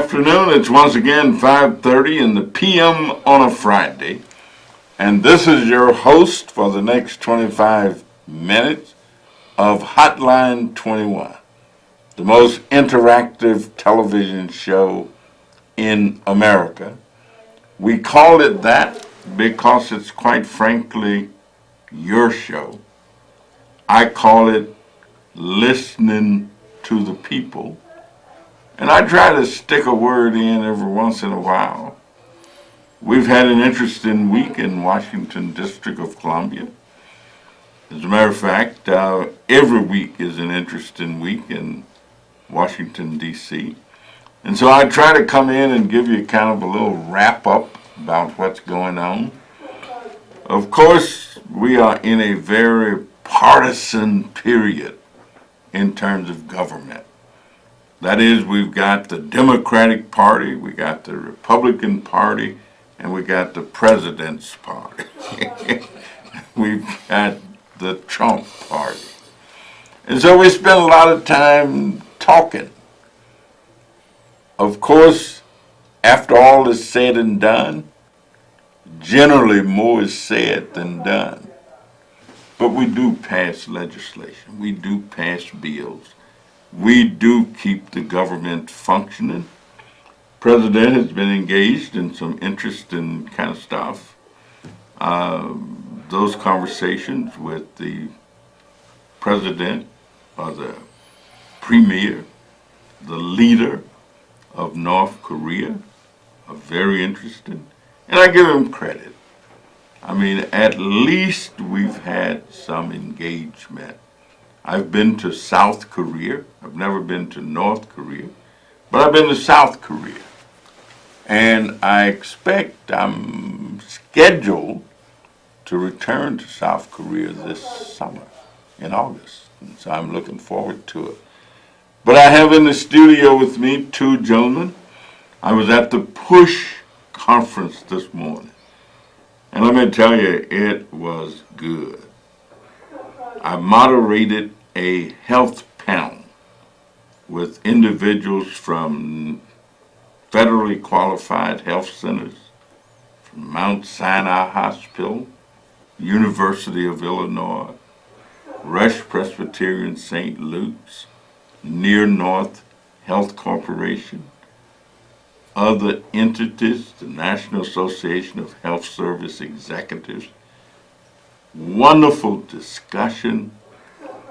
afternoon. It's once again 5:30 in the p.m. on a Friday. And this is your host for the next 25 minutes of Hotline 21, the most interactive television show in America. We call it that because it's quite frankly your show. I call it Listening to the People. And I try to stick a word in every once in a while. We've had an interesting week in Washington, District of Columbia. As a matter of fact, every week is an interesting week in Washington, D.C. And so I try to come in and give you kind of a little wrap-up about what's going on. Of course, we are in a very partisan period in terms of government. That is, we've got the Democratic Party, we got the Republican Party, and we got the President's Party. We've got the Trump Party. And so we spend a lot of time talking. Of course, after all is said and done, generally more is said than done. But we do pass legislation. We do pass bills. We do keep the government functioning. President has been engaged in some interesting kind of stuff. Those conversations with the president or the premier, the leader of North Korea, are very interesting. And I give him credit. I mean, at least we've had some engagement. I've been to South Korea. I've never been to North Korea, but I've been to South Korea. And I'm scheduled to return to South Korea this summer in August. And so I'm looking forward to it. But I have in the studio with me two gentlemen. I was at the PUSH conference this morning. And let me tell you, it was good. I moderated a health panel with individuals from federally qualified health centers, from Mount Sinai Hospital, University of Illinois, Rush Presbyterian St. Luke's, Near North Health Corporation, other entities, the National Association of Health Service Executives. Wonderful discussion,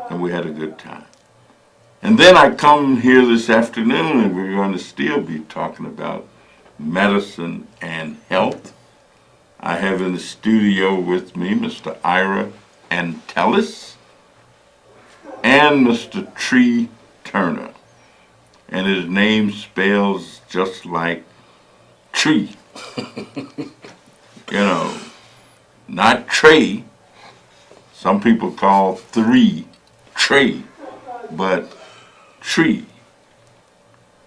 and we had a good time. And then I come here this afternoon, and we're going to still be talking about medicine and health. I have in the studio with me Mr. Ira Antelis and Mr. Tree Turner. And his name spells just like tree. Not Trey. Some people call 3 Trey, but Tree.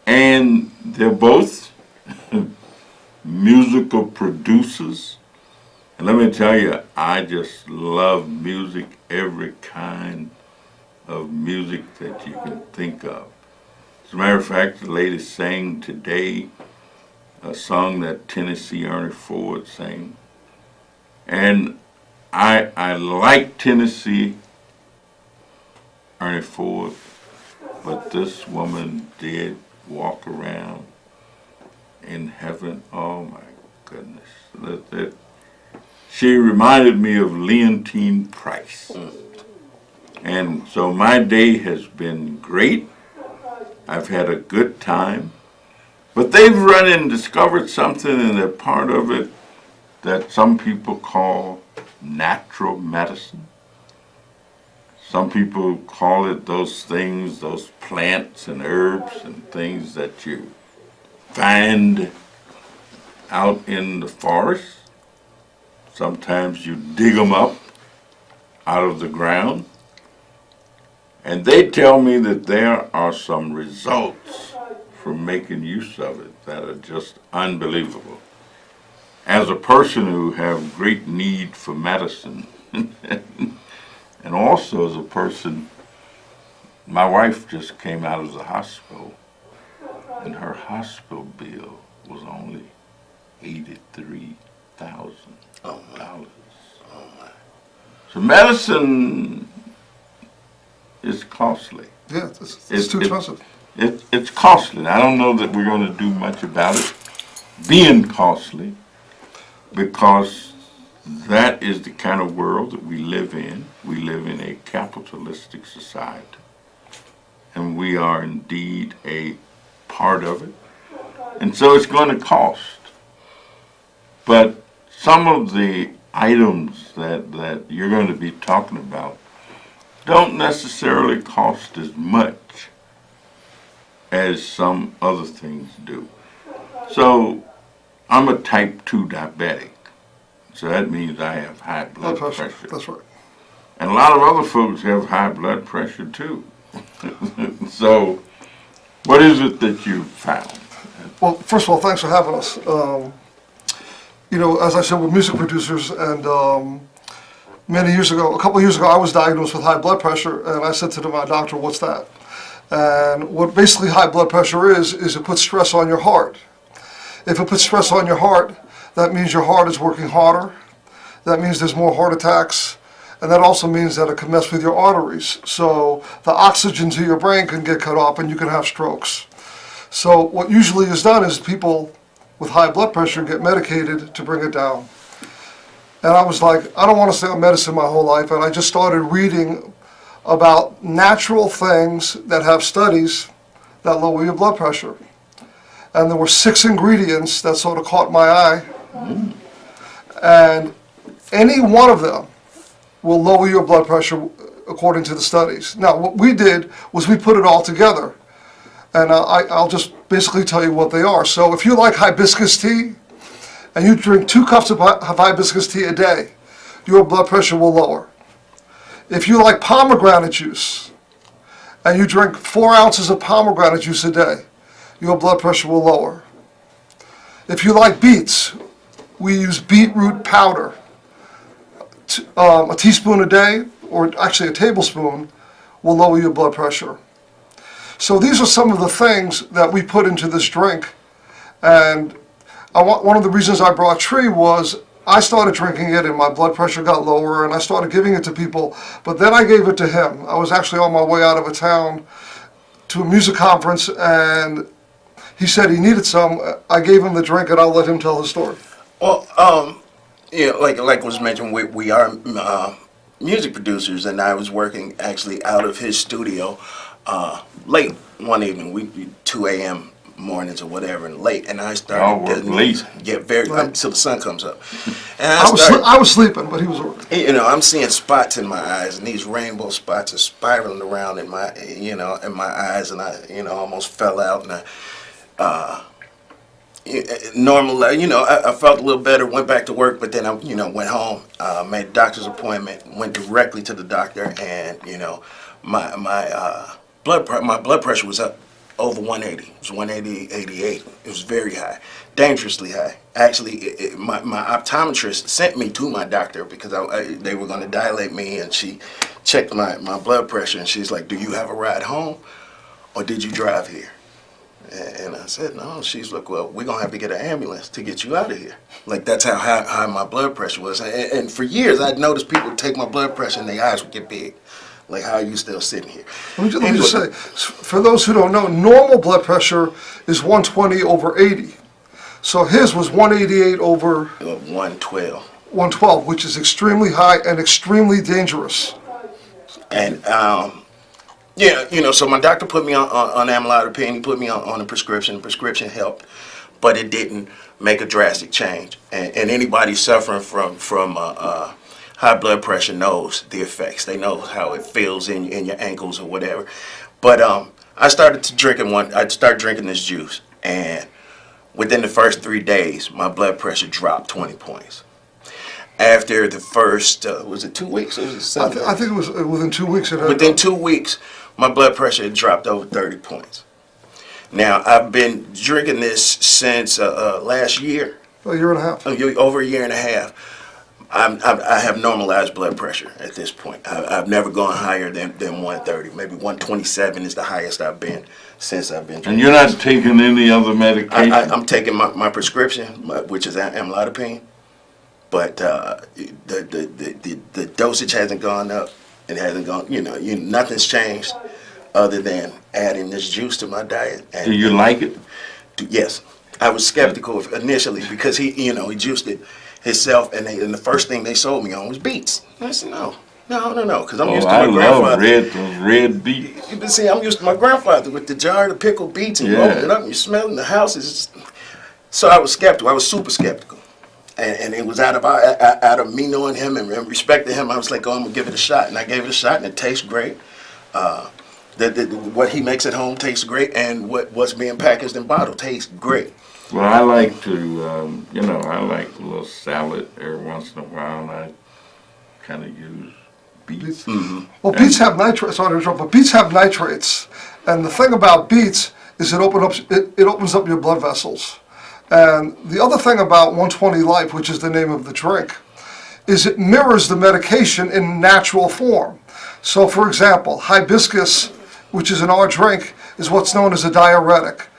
And they're both musical producers. And let me tell you, I just love music, every kind of music that you can think of. As a matter of fact, the lady sang today a song that Tennessee Ernie Ford sang. And I like Tennessee Ernie Ford, but this woman did walk around in heaven. Oh my goodness. She reminded me of Leontine Price. And so my day has been great. I've had a good time. But they've run and discovered something, and they're part of it, that some people call natural medicine. Some people call it those things, those plants and herbs and things that you find out in the forest. Sometimes you dig them up out of the ground. And they tell me that there are some results from making use of it that are just unbelievable. As a person who have great need for medicine, and also as a person, my wife just came out of the hospital, and her hospital bill was only $83,000. Oh my. Oh my. So medicine is costly. Yeah, it's too expensive. It's costly. I don't know that we're going to do much about it being costly, because that is the kind of world that we live in. We live in a capitalistic society, and we are indeed a part of it. And so it's going to cost. But some of the items that you're going to be talking about don't necessarily cost as much as some other things do. So I'm a type 2 diabetic. So that means I have high blood pressure. That's right. And a lot of other folks have high blood pressure too. So what is it that you found? Well, first of all, thanks for having us. You know, as I said, we're music producers, and a couple of years ago, I was diagnosed with high blood pressure, and I said to my doctor, "What's that?" And what basically high blood pressure is it puts stress on your heart. If it puts stress on your heart, that means your heart is working harder. That means there's more heart attacks. And that also means that it can mess with your arteries. So the oxygen to your brain can get cut off and you can have strokes. So what usually is done is people with high blood pressure get medicated to bring it down. And I was like, I don't want to stay on medicine my whole life. And I just started reading about natural things that have studies that lower your blood pressure. And there were 6 ingredients that sort of caught my eye. And any one of them will lower your blood pressure according to the studies. Now, what we did was we put it all together. And I'll just basically tell you what they are. So if you like hibiscus tea, and you drink 2 cups of hibiscus tea a day, your blood pressure will lower. If you like pomegranate juice, and you drink 4 ounces of pomegranate juice a day, your blood pressure will lower. If you like beets, we use beetroot powder. A teaspoon a day, or actually a tablespoon, will lower your blood pressure. So these are some of the things that we put into this drink. And one of the reasons I brought Tree was I started drinking it and my blood pressure got lower and I started giving it to people. But then I gave it to him. I was actually on my way out of a town to a music conference and he said he needed some. I gave him the drink and I'll let him tell his story. Well, yeah, like was mentioned, we are music producers, and I was working actually out of his studio late one evening. We 2 a.m. mornings or whatever, and late, and I started getting late. Get very until the sun comes up. And I was sleeping, but he was working. You know, I'm seeing spots in my eyes, and these rainbow spots are spiraling around in my, in my eyes, and I, almost fell out, and normal, I felt a little better, went back to work, but then I, went home, made a doctor's appointment, went directly to the doctor, and, my blood pressure was up over 180. It was 180/88. It was very high, dangerously high. Actually, my optometrist sent me to my doctor because they were going to dilate me, and she checked my blood pressure, and she's like, "Do you have a ride home, or did you drive here?" And I said, "No." She's like, "Well, we're going to have to get an ambulance to get you out of here." Like, that's how high my blood pressure was. And for years, I'd noticed people take my blood pressure and their eyes would get big. Like, how are you still sitting here? Let me just say, for those who don't know, normal blood pressure is 120/80. So his was 188/112. 112, which is extremely high and extremely dangerous. And, so my doctor put me on amlodipine. He put me on a prescription. The prescription helped, but it didn't make a drastic change. And anybody suffering from high blood pressure knows the effects. They know how it feels in your ankles or whatever. But I started drinking this juice, and within the first 3 days, my blood pressure dropped 20 points. After the first, was it 2 weeks? Or was it I think it was within 2 weeks. Within 2 weeks, my blood pressure had dropped over 30 points. Now, I've been drinking this since last year. A year and a half. Over a year and a half. I have normalized blood pressure at this point. I've never gone higher than 130. Maybe 127 is the highest I've been since I've been. And you're not taking any other medication? I'm taking my prescription, which is amlodipine, but the dosage hasn't gone up. It hasn't gone. Nothing's changed other than adding this juice to my diet. And, Do you like it? Yes, I was skeptical initially because he juiced it himself, and the first thing they sold me on was beets. I said no, because I'm used to my grandfather. I love red beets. You can see, I'm used to my grandfather with the jar of pickled beets and rolling it up, and you smell it in the house. So I was skeptical. I was super skeptical, and it was out of me knowing him and respecting him. I was like, oh, I'm gonna give it a shot, and I gave it a shot, and it tastes great. What he makes at home tastes great, and what's being packaged and bottled tastes great. Well, I like to, I like a little salad every once in a while, and I kind of use beets. Mm-hmm. Well, beets have nitrates. Sorry to interrupt, but beets have nitrates, and the thing about beets is it opens up your blood vessels. And the other thing about 120 Life, which is the name of the drink, is it mirrors the medication in natural form. So, for example, hibiscus, which is in our drink, is what's known as a diuretic.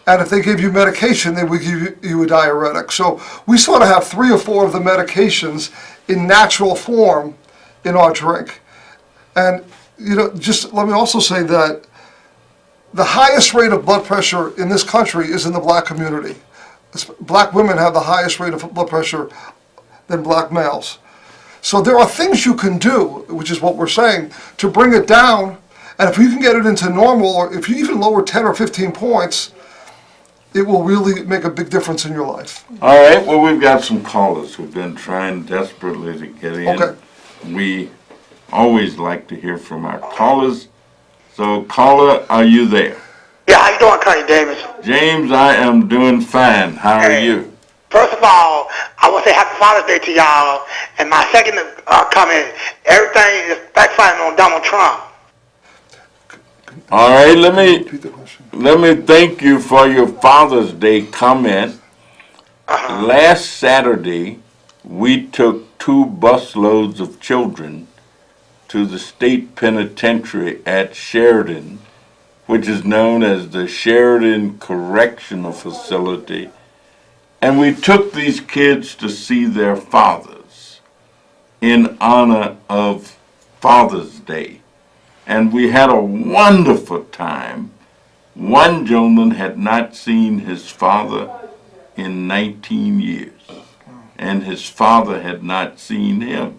And if they give you medication, they would give you a diuretic. So we sort of have 3 or 4 of the medications in natural form in our drink. And, just let me also say that the highest rate of blood pressure in this country is in the black community. Black women have the highest rate of blood pressure than black males. So there are things you can do, which is what we're saying, to bring it down. And if you can get it into normal, or if you even lower 10 or 15 points, it will really make a big difference in your life. All right, well, we've got some callers who've been trying desperately to get in. Okay. We always like to hear from our callers. So, caller, are you there? Yeah, how you doing, Connie Davis? James, I am doing fine. How are you? First of all, I want to say Happy Father's Day to y'all. And my second comment, everything is backfiring on Donald Trump. All right, let Repeat the question. me thank you for your Father's Day comment. Last Saturday, we took 2 busloads of children to the state penitentiary at Sheridan, which is known as the Sheridan Correctional Facility. And we took these kids to see their fathers in honor of Father's Day. And we had a wonderful time. One gentleman had not seen his father in 19 years, and his father had not seen him.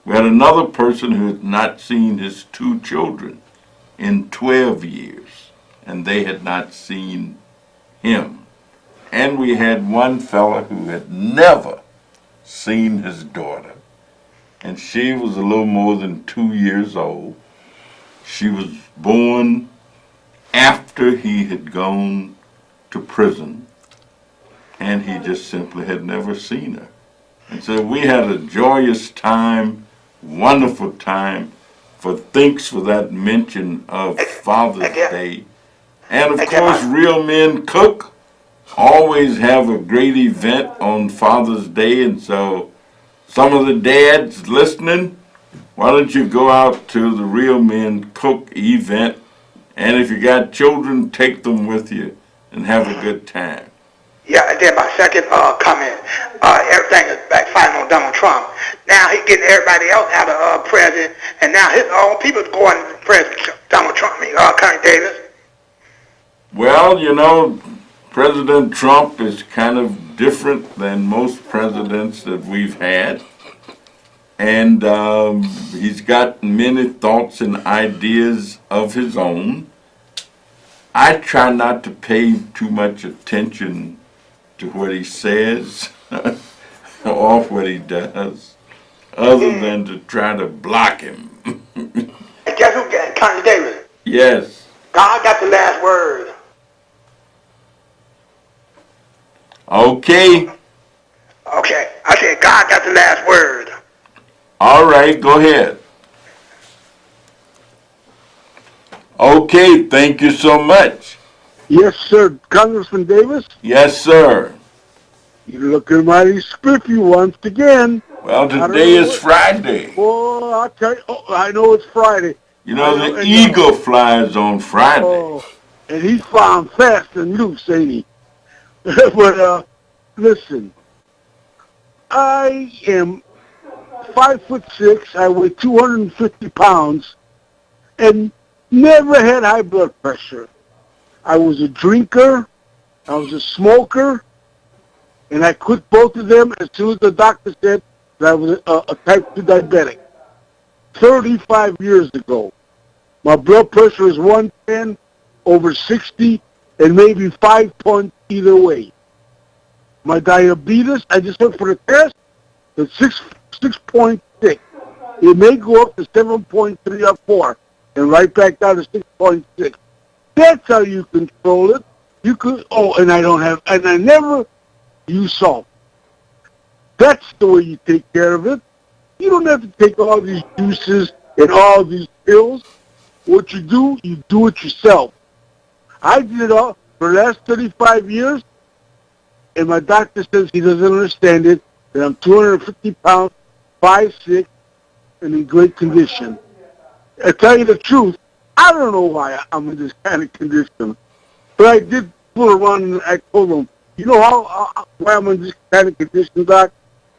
We had another person who had not seen his 2 children in 12 years, and they had not seen him. And we had one fella who had never seen his daughter, and she was a little more than 2 years old. She was born after he had gone to prison, and he just simply had never seen her. And so we had a joyous time, wonderful time. Thanks for that mention of Father's Day. And of course, Real Men Cook always have a great event on Father's Day, and so some of the dads listening, why don't you go out to the Real Men Cook event, and if you got children, take them with you and have a good time. Yeah, and then my second comment, everything is backfiring on Donald Trump. Now he's getting everybody else out of president, and now his own people are going to President Donald Trump, Connie Davis. Well, President Trump is kind of different than most presidents that we've had. And he's got many thoughts and ideas of his own. I try not to pay too much attention to what he says or what he does, other than to try to block him. Guess who got Connie Davis? Yes. God got the last word. Okay. Okay, I said God got the last word. All right, go ahead. Okay, thank you so much. Yes, sir. Congressman Davis, Yes, sir. you're looking mighty spiffy once again. Well, I don't today know is Friday. Oh, I'll tell you. Oh, I know it's Friday. You I know, know, the and, eagle flies on Friday. oh, and he's flying fast and loose, ain't he? But listen, I am 5'6". I weigh 250 pounds, and never had high blood pressure. I was a drinker. I was a smoker, and I quit both of them as soon as the doctor said that I was a type 2 diabetic. 35 years ago. My blood pressure is 110 over 60 and maybe 5 points either way. My diabetes, I just went for the test, it's 6.6. It may go up to 7.3 or 4 and right back down to 6.6. That's how you control it. You could, and I never use salt. That's the way you take care of it. You don't have to take all these juices and all these pills. What you do it yourself. I did it all for the last 35 years, and my doctor says he doesn't understand it, that I'm 250 pounds, 5'6", and in great condition. I tell you the truth, I don't know why I'm in this kind of condition, but I did fool around and I told him, you know why I'm in this kind of condition, Doc?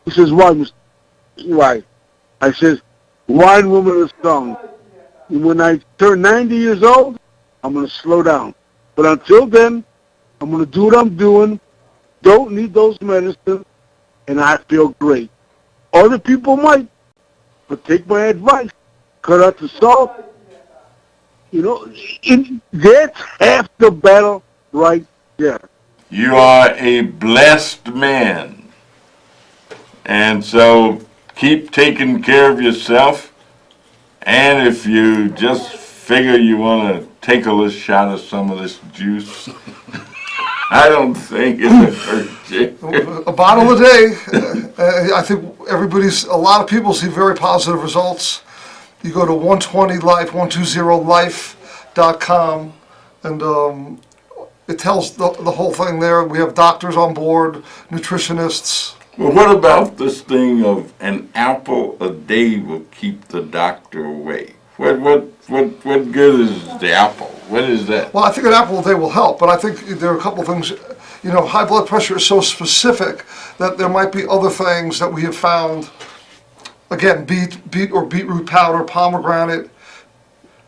He says, why? I says, wine, woman, and song. And when I turn 90 years old, I'm going to slow down. But until then, I'm going to do what I'm doing, don't need those medicines, and I feel great. Other people might, but take my advice. Cut out the salt. You know, that's half the battle right there. You are a blessed man. And so keep taking care of yourself. And if you just figure you want to take a little shot of some of this juice, I don't think it'll hurt you. A bottle a day. I think a lot of people see very positive results. You go to 120life, 120life.com, and it tells the whole thing there. We have doctors on board, nutritionists. Well, what about this thing of an apple a day will keep the doctor away? What good is the apple? What is that? Well, I think an apple a day will help, but I think there are a couple things. You know, high blood pressure is so specific that there might be other things that we have found. Again, beet or beetroot powder, pomegranate,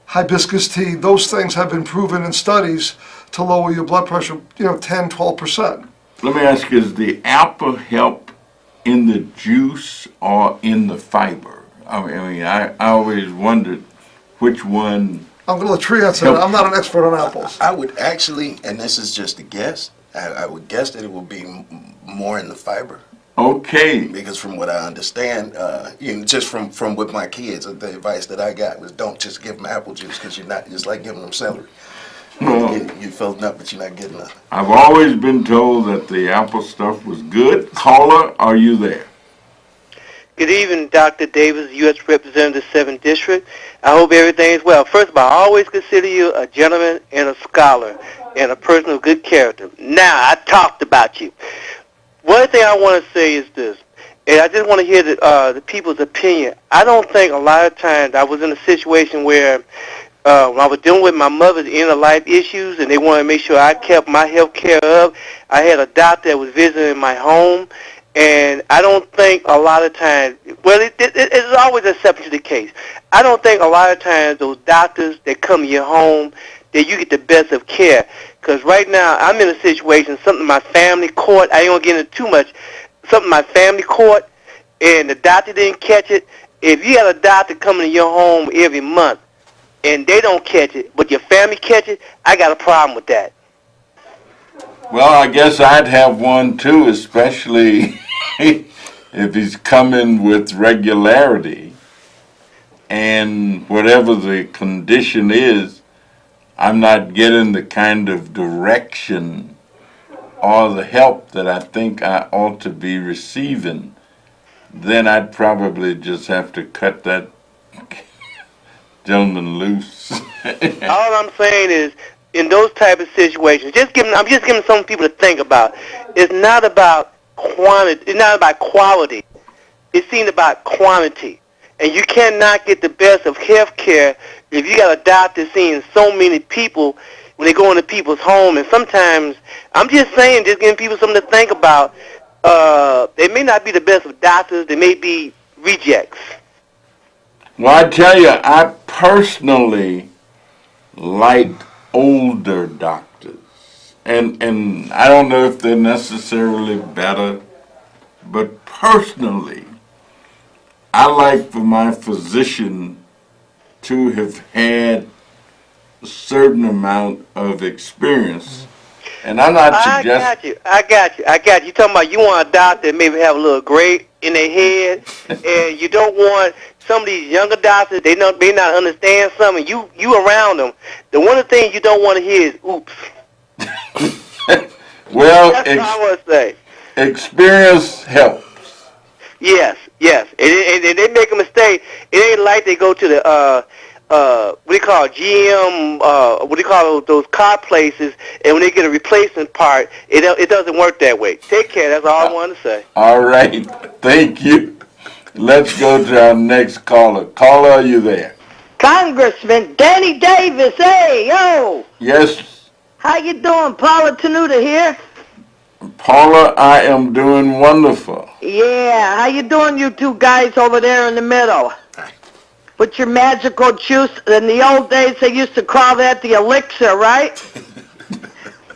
hibiscus tea, those things have been proven in studies to lower your blood pressure, 10, 12%. Let me ask you, does the apple help in the juice or in the fiber? I always wondered which one. I'm going to let Tree answer that. I'm not an expert on apples. I would actually, and this is just a guess, I would guess that it would be more in the fiber. Okay. Because from what I understand, just from with my kids, the advice that I got was don't just give them apple juice because it's like giving them celery. Well, You're filling up, but you're not getting enough. I've always been told that the apple stuff was good. Caller, are you there? Good evening, Dr. Davis, U.S. Representative, 7th District. I hope everything is well. First of all, I always consider you a gentleman and a scholar and a person of good character. Now, I talked about you. One thing I want to say is this, and I just want to hear the people's opinion. I don't think a lot of times I was in a situation where when I was dealing with my mother's inner-life issues and they wanted to make sure I kept my health care up. I had a doctor that was visiting my home, and I don't think a lot of times, well, it's always an exception to the case. I don't think a lot of times those doctors that come to your home, that you get the best of care. Because right now, I'm in a situation, something my family caught, I ain't going to get into too much, something my family caught, and the doctor didn't catch it. If you have a doctor coming to your home every month, and they don't catch it, but your family catch it, I got a problem with that. Well, I guess I'd have one too, especially if he's coming with regularity. And whatever the condition is, I'm not getting the kind of direction or the help that I think I ought to be receiving. Then I'd probably just have to cut that gentleman loose. All I'm saying is, in those type of situations, I'm just giving some people to think about. It's not about quantity. It's not about quality. it's seen about quantity. And you cannot get the best of health care if you got a doctor seeing so many people when they go into people's home. And sometimes, I'm just saying, just giving people something to think about, they may not be the best of doctors. They may be rejects. Well, I tell you, I personally liked older doctors. And I don't know if they're necessarily better, but personally, I like for my physician to have had a certain amount of experience. And I'm not suggesting... I got you. You talking about you want a doctor that maybe have a little gray in their head, and you don't want some of these younger doctors, they may not understand something. You around them. The one of the things you don't want to hear is, oops. Well, that's what I want to say. Experience helps. Yes. And they make a mistake. It ain't like they go to the what do you call it, GM? What do you call those car places? And when they get a replacement part, it doesn't work that way. Take care. That's all I wanted to say. All right. Thank you. Let's go to our next caller. Caller, are you there? Congressman Danny Davis, hey, yo. Yes. How you doing? Paula Tenuta here. Paula, I am doing wonderful. Yeah, how you doing, you two guys over there in the middle? With your magical juice. In the old days, they used to call that the elixir, right?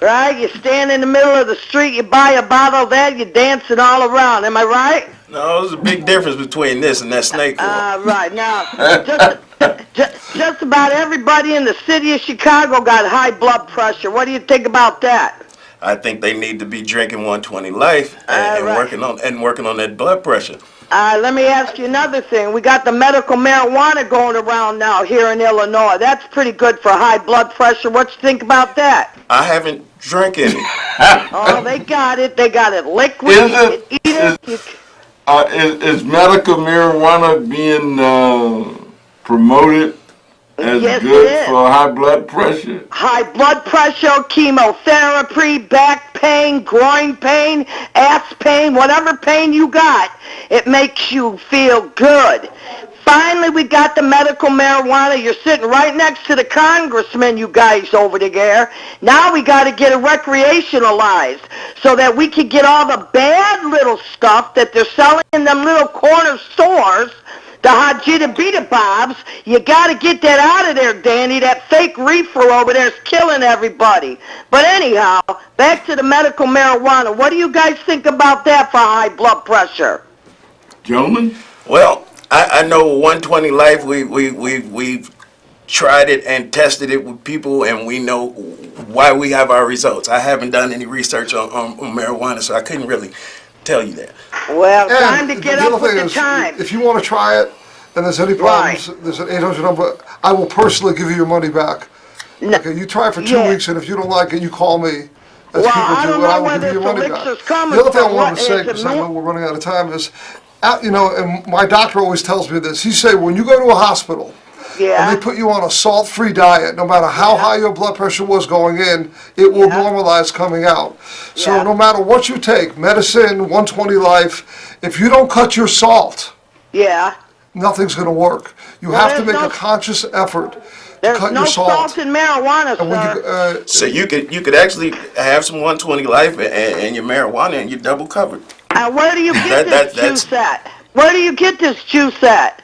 Right? You stand in the middle of the street, you buy a bottle of that, you're dancing all around. Am I right? No, there's a big difference between this and that snake oil. Right. Now, just about everybody in the city of Chicago got high blood pressure. What do you think about that? I think they need to be drinking 120 Life and right. working on that blood pressure. Let me ask you another thing. We got the medical marijuana going around now here in Illinois. That's pretty good for high blood pressure. What you think about that? I haven't drank any. Oh, they got it. They got it liquid. Is medical marijuana being promoted as Yes, good for high blood pressure? High blood pressure, chemotherapy, back pain, groin pain, ass pain, whatever pain you got, it makes you feel good. Finally, we got the medical marijuana. You're sitting right next to the congressman, you guys over there. Now we got to get it recreationalized so that we can get all the bad little stuff that they're selling in them little corner stores, the Hajita Bita Bobs. You got to get that out of there, Danny. That fake reefer over there is killing everybody. But anyhow, back to the medical marijuana. What do you guys think about that for high blood pressure? Gentlemen? Well, I know 120 Life, we've tried it and tested it with people, and we know why we have our results. I haven't done any research on marijuana, so I couldn't really tell you that. Well, time to get up with the time. If you want to try it and there's any problems, there's an 800 number. I will personally give you your money back. Okay, you try it for 2 weeks, and if you don't like it, you call me. As people do, and I will give you your money back. The other thing I wanted to say, because I know we're running out of time, is, and my doctor always tells me this. He say when you go to a hospital, and they put you on a salt-free diet, no matter how high your blood pressure was going in, it will normalize coming out. So no matter what you take, medicine, 120 Life, if you don't cut your salt, nothing's going to work. You have to make a conscious effort to cut your salt. There's no salt in marijuana, sir. So you could actually have some 120 Life and your marijuana, and you're double covered. Where do you get this juice at? Where do you get this juice at?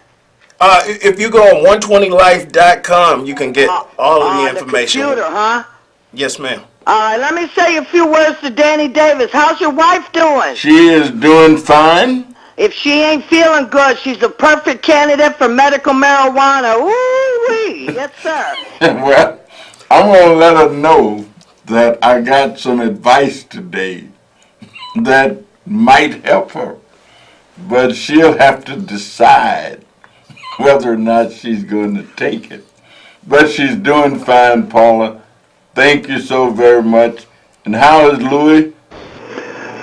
If you go on 120life.com, you can get all of the information. The computer, huh? Yes, ma'am. All right, let me say a few words to Danny Davis. How's your wife doing? She is doing fine. If she ain't feeling good, she's a perfect candidate for medical marijuana. Ooh-wee. Yes, sir. Well, I'm going to let her know that I got some advice today that might help her. But she'll have to decide whether or not she's going to take it. But she's doing fine, Paula. Thank you so very much. And how is Louis?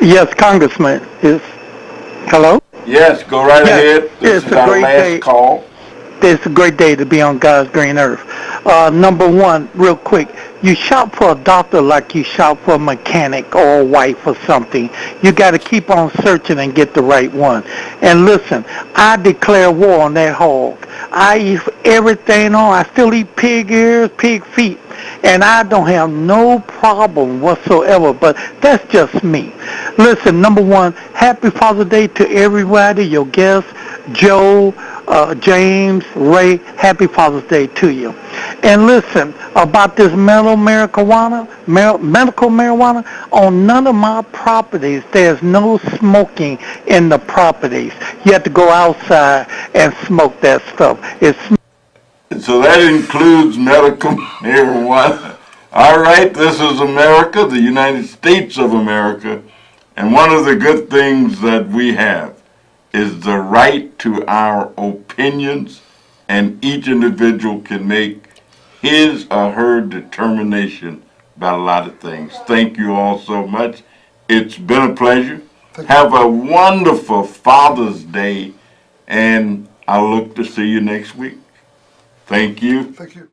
Yes, Congressman. Hello? Yes, go right ahead. This is our last call. It's a great day to be on God's green earth. Number one, real quick, You shop for a doctor like you shop for a mechanic or a wife or something. You got to keep on searching and get the right one. And listen, I declare war on that hog. I eat everything on. I still eat pig ears, pig feet, and I don't have no problem whatsoever. But that's just me. Listen, number one, happy Father's Day to everybody, your guests, Joe, James, Ray. Happy Father's Day to you. And listen, about this medical marijuana, on none of my properties, there's no smoking in the properties. You have to go outside and smoke that stuff. It's So that includes medical marijuana. All right, this is America, the United States of America, and one of the good things that we have is the right to our opinions, and each individual can make his or her determination about a lot of things. Thank you all so much. It's been a pleasure. Have a wonderful Father's Day, and I'll look to see you next week. Thank you. Thank you.